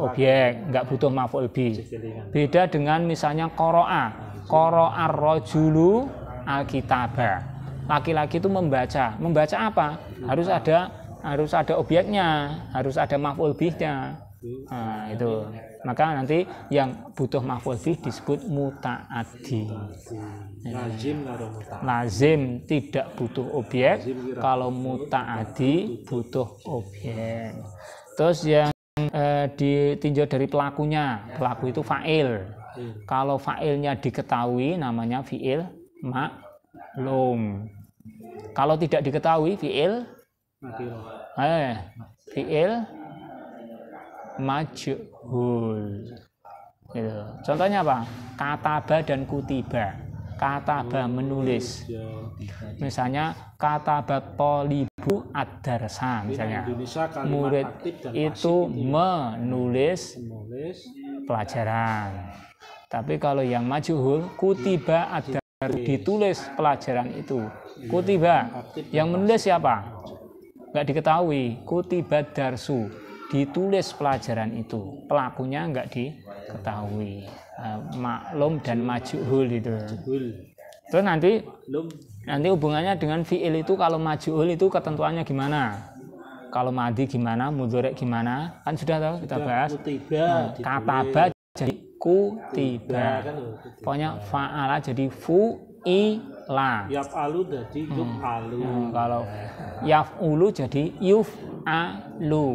objek, nggak butuh maf'ul bih. Beda dengan misalnya qara'a rojulu alkitabah. Laki-laki itu membaca apa? Harus ada objeknya, harus ada maf'ul bihnya. Nah, itu. Maka nanti yang butuh maf'ul bih disebut muta'addi. Lazim tidak butuh objek, kalau muta'addi butuh objek. Terus yang ditinjau dari pelakunya. Pelaku itu fa'il. Kalau fa'ilnya diketahui namanya fi'il ma'lum. Kalau tidak diketahui fi'il majhul. Gitu. Contohnya apa? Kataba dan kutiba. Kataba menulis. Misalnya kataba tholibu ad-darsa, misalnya. Murid itu menulis pelajaran. Tapi kalau yang majhul, kutiba ad-darsa, ditulis pelajaran itu. Kutiba, yang menulis siapa? Nggak diketahui. Kutiba darsu, ditulis pelajaran itu. Pelakunya nggak diketahui. Maklum dan majhul itu. Terus nanti hubungannya dengan fi'il itu, kalau majhul itu ketentuannya gimana? Kalau madhi gimana? Mudhari' gimana? Kan sudah tahu kita bahas. Kataba jadi kutiba. Pokoknya fa'ala jadi fu'ila. Yaf'alu jadi yuf'alu. Kalau yaf'ulu jadi yuf'alu.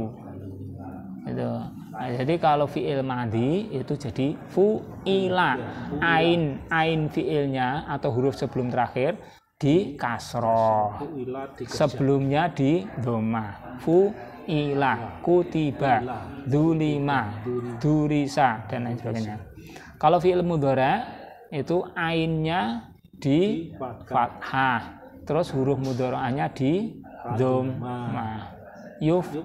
Itu. Nah, jadi kalau fi'il madhi itu jadi fu'ila. Ain fi'ilnya atau huruf sebelum terakhir di kasroh. Sebelumnya di dhammah. Fu'ila, kutiba, dzulima, durisa, dan lain sebagainya. Kalau fi'il mudhari' itu ainnya di fathah, terus huruf mudhari'ahnya di dhammah. Yuf'alu.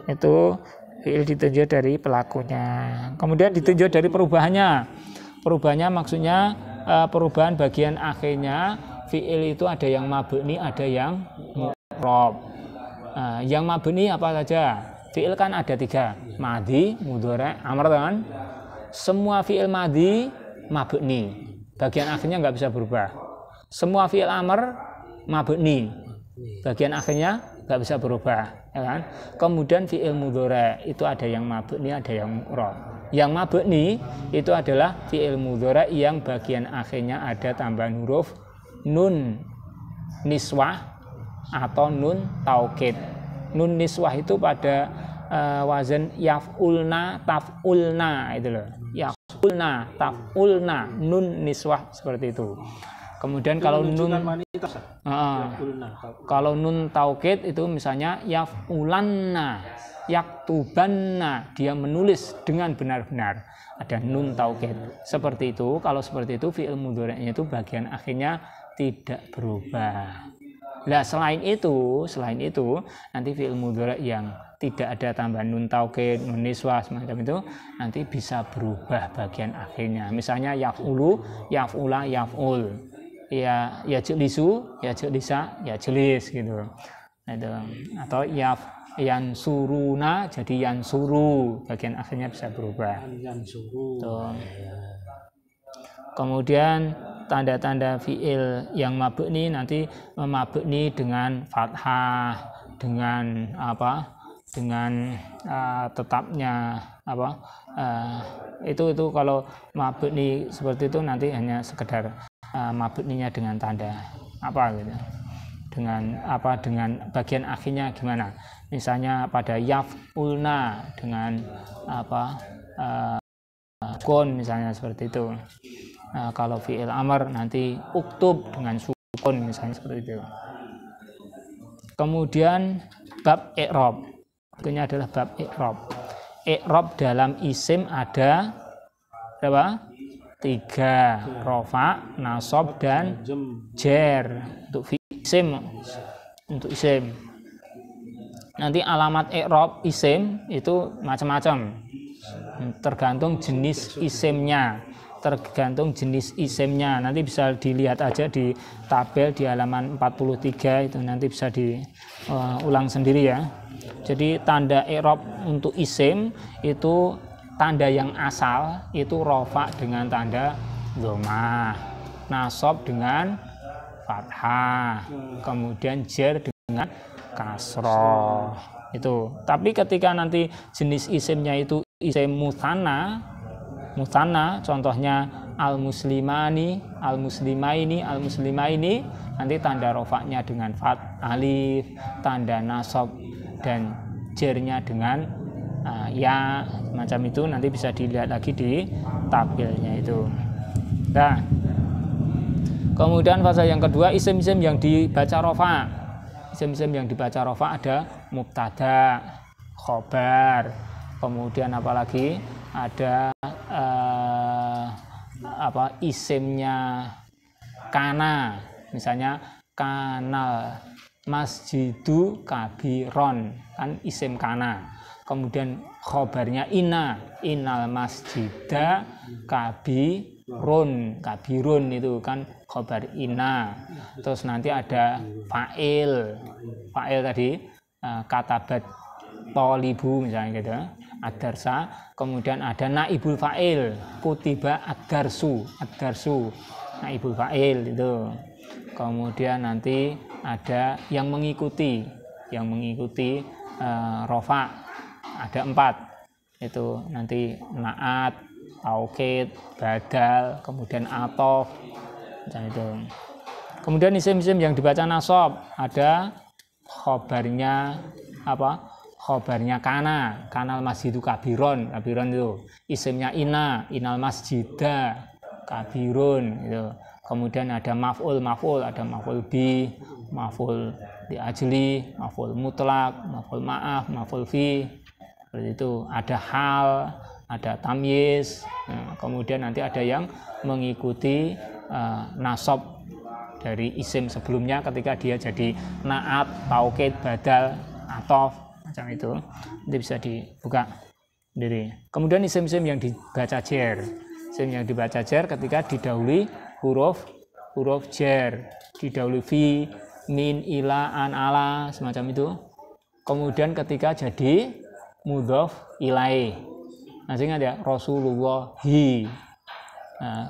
Itu fi'il ditinjau dari pelakunya. Kemudian ditinjau dari perubahannya. Perubahannya maksudnya perubahan bagian akhirnya. Fi'il itu ada yang mabni, ada yang mu'rab. Yang mabni apa saja? Fi'il kan ada 3, madhi, mudhari', amr kan? Semua fi'il madhi mabni, bagian akhirnya nggak bisa berubah. Semua fi'il amr mabni, bagian akhirnya nggak bisa berubah, ya kan? Kemudian fi'il mudhari' itu ada yang mabni, ada yang mu'rab. Yang mabni itu adalah fi'il mudhari' yang bagian akhirnya ada tambahan huruf nun niswah atau nun taukid. Nun niswah itu pada wazan yaf'ulna, taf'ulna itu loh. Yaf'ulna, taf'ulna, nun niswah seperti itu. Kemudian kalau nun taukid itu misalnya yaf'ulanna, yaktubanna, dia menulis dengan benar-benar. Ada nun taukid. Seperti itu. Kalau seperti itu fi'il mudhari'nya itu bagian akhirnya tidak berubah. Nah, selain itu nanti fi'il mudhari' yang tidak ada tambahan nun taukid, nun niswah semacam itu nanti bisa berubah bagian akhirnya. Misalnya yaf'ulu, yaf'ula, yaf'ul. ya jelisu, ya jelisa, ya jelis gitu. Itu. Atau yansuruna jadi yansuru, bagian akhirnya bisa berubah. Tuh. Kemudian tanda-tanda fiil yang mabni nanti memabni dengan fathah, dengan apa? Dengan tetapnya apa? Itu kalau mabni seperti itu nanti hanya sekedar mabninya dengan tanda apa gitu. Dengan bagian akhirnya gimana? Misalnya pada yaf'ulna dengan sukun misalnya seperti itu. Kalau fi'il amr nanti uktub dengan sukun misalnya seperti itu. Kemudian bab i'rab. Ini adalah bab i'rab. I'rab dalam isim ada berapa? 3, rofa, nasab dan jer untuk isim. Untuk isim. Nanti alamat i'rab isim itu macam-macam. Tergantung jenis isimnya. Nanti bisa dilihat aja di tabel di halaman 43 itu nanti bisa diulang sendiri ya. Jadi tanda i'rab untuk isim itu tanda yang asal itu rofa dengan tanda dhammah, nasab dengan fathah, kemudian jer dengan kasroh itu. Tapi ketika nanti jenis isimnya itu isim mutsanna, contohnya al-muslimani, al-muslimaini, al-muslimaini, nanti tanda rofaknya dengan alif, tanda nasab dan jernya dengan ya, macam itu nanti bisa dilihat lagi di tabelnya itu. Nah, kemudian fase yang kedua isim-isim yang dibaca rofa. Isim-isim yang dibaca rofa ada mubtada, khobar, kemudian apalagi ada isimnya kana, misalnya kanal masjidu kabiron, kan isim kana. Kemudian khobarnya innal masjida kabirun itu kan khobar inna. Terus nanti ada fa'il tadi katabat tolibu misalnya gitu, ad-darsa. Kemudian ada naibul fa'il, kutiba ad-darsu naibul fa'il itu. Kemudian nanti ada yang mengikuti rofa, ada 4 itu nanti naat, taukid, badal, kemudian atof macam itu. Kemudian isim-isim yang dibaca nasab ada khobarnya kanal masjidu kabiron itu isimnya innal masjida kabirun itu. Kemudian ada maf'ul, ada maf'ul bi, maf'ul di ajli, maf'ul mutlak, maf'ul ma'af, maf'ul fi, seperti itu. Ada hal, ada tamyiz. Nah, kemudian nanti ada yang mengikuti nasab dari isim sebelumnya ketika dia jadi naat, taukid, badal, atof, macam itu. Nanti bisa dibuka sendiri. Kemudian isim-isim yang dibaca jer. Isim yang dibaca jer ketika didahului huruf jer, didahului fi, min, ila, an, ala, semacam itu. Kemudian ketika jadi mudhof ilaih, masih ingat ya, Rasulullahi,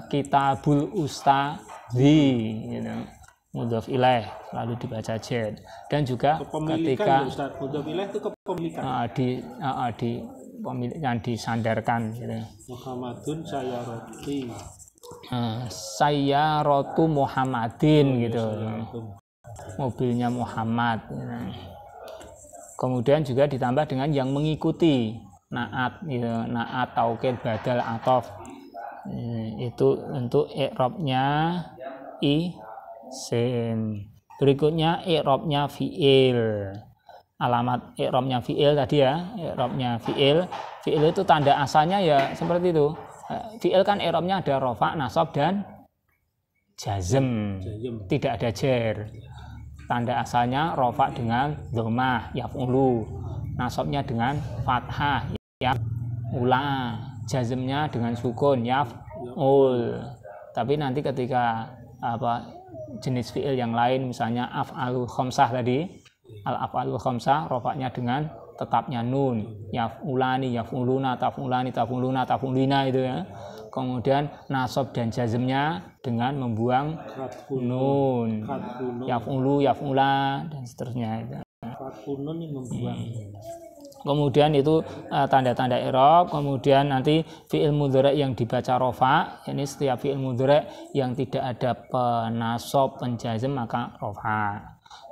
kitabul ustadzi gitu. Mudhof ilaih lalu dibaca jer. Dan juga ketika mudhof ilaih itu kepemilikan pemilikan disandarkan gitu. Muhammadun sayyaratu Muhammadin gitu, mobilnya Muhammad gitu. Kemudian juga ditambah dengan yang mengikuti naat gitu, naat, taukid, badal, atof, itu untuk i'rabnya isim. Berikutnya i'rabnya fi'il. Alamat i'rabnya fi'il tadi ya, i'rabnya fi'il itu tanda asalnya ya seperti itu. Fi'il kan i'rabnya ada rofa, nasab dan jazm, tidak ada jer. Tanda asalnya rofa dengan dhammah, yaf'ulu, nasabnya dengan fathah, yaf'ula, jazmnya dengan sukun, yaf'ul. Tapi nanti ketika jenis fi'il yang lain, misalnya af'alul khamsah tadi, al-af'alul khamsah rofaknya dengan tetapnya nun, yaf'ulani, yaf'uluna, taf'ulani, taf'uluna, taf'ulina itu ya. Kemudian nasab dan jazmnya dengan membuang nun, yaf'ulu, yaf'ula dan seterusnya itu. Nun yang membuang. Kemudian itu tanda-tanda i'rab. Kemudian nanti fi'il mudhari' yang dibaca rofa, ini setiap fi'il mudhari' yang tidak ada penasab, penjazm maka rofa.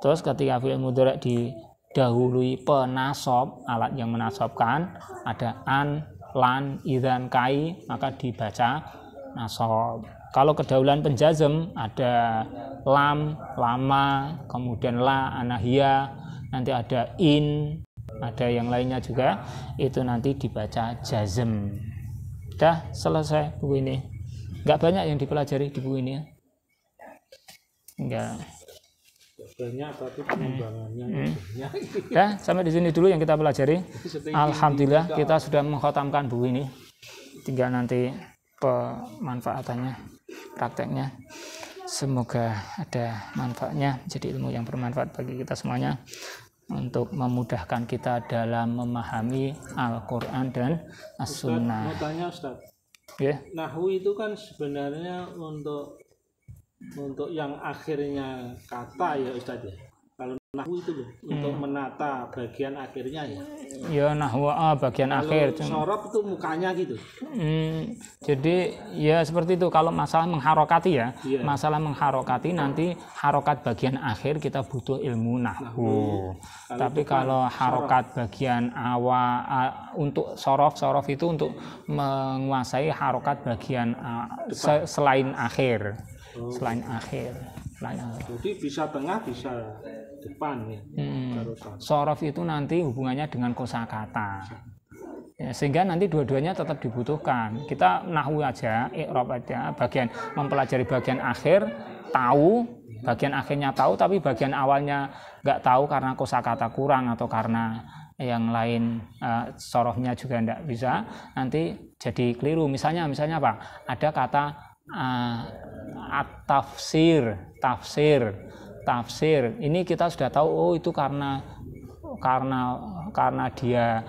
Terus ketika fi'il mudhari' didahului penasab, alat yang menasabkan ada an, lan, idzan, kai, maka dibaca nasab. Kalau kedahuluan penjazm ada lam, lama, kemudian la, anahia, nanti ada in, ada yang lainnya juga, itu nanti dibaca jazm. Dah selesai buku ini. Enggak banyak yang dipelajari di buku ini ya. Enggak banyak, tapi pengembangannya dah sampai di sini dulu yang kita pelajari. Alhamdulillah kita sudah mengkhatamkan buku ini. Tinggal nanti pemanfaatannya, prakteknya. Semoga ada manfaatnya, jadi ilmu yang bermanfaat bagi kita semuanya, untuk memudahkan kita dalam memahami Al-Quran dan As-Sunnah. Mau tanya Ustaz, Nahwu itu kan sebenarnya untuk yang akhirnya kata ya Ustaz ya. Kalau Nahwu itu loh, untuk menata bagian akhirnya ya. Ya Nahwu bagian kalau akhir. Sorof itu mukanya gitu. Jadi ya seperti itu. Kalau masalah mengharokati ya, masalah mengharokati nanti harokat bagian akhir kita butuh ilmu Nahwu. Tapi kalau harokat bagian awal untuk sorof itu untuk menguasai harokat bagian selain akhir. Selain akhir. Jadi bisa tengah, bisa depan ya. Sorof itu nanti hubungannya dengan kosakata. Ya, sehingga nanti dua-duanya tetap dibutuhkan. Kita nahwu aja, i'rab aja, bagian mempelajari bagian akhir tahu, bagian akhirnya tahu, tapi bagian awalnya nggak tahu karena kosakata kurang atau karena yang lain, sorofnya juga nggak bisa, nanti jadi keliru. Misalnya apa? Ada kata tafsir. Ini kita sudah tahu, itu karena dia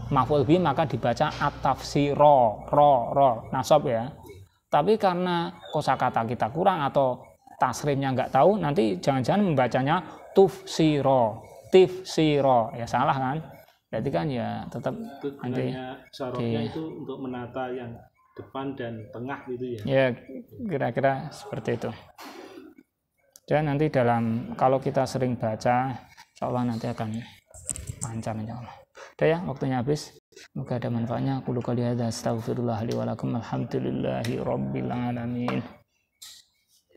maf'ul bih, maka dibaca at-tafsiro, ro nasab ya. Tapi karena kosakata kita kurang atau tasrifnya nggak tahu, nanti jangan-jangan membacanya tifsiro, ya salah kan? Berarti kan ya tetap nanti sorofnya itu untuk menata yang depan dan tengah gitu ya. Ya kira-kira seperti itu. Dan nanti kalau kita sering baca, insyaallah nanti akan lancar insyaallah. Udah ya, waktunya habis. Semoga ada manfaatnya. Qul qouli hadza astaghfirullah li wa lakum. Alhamdulillahi rabbil alamin.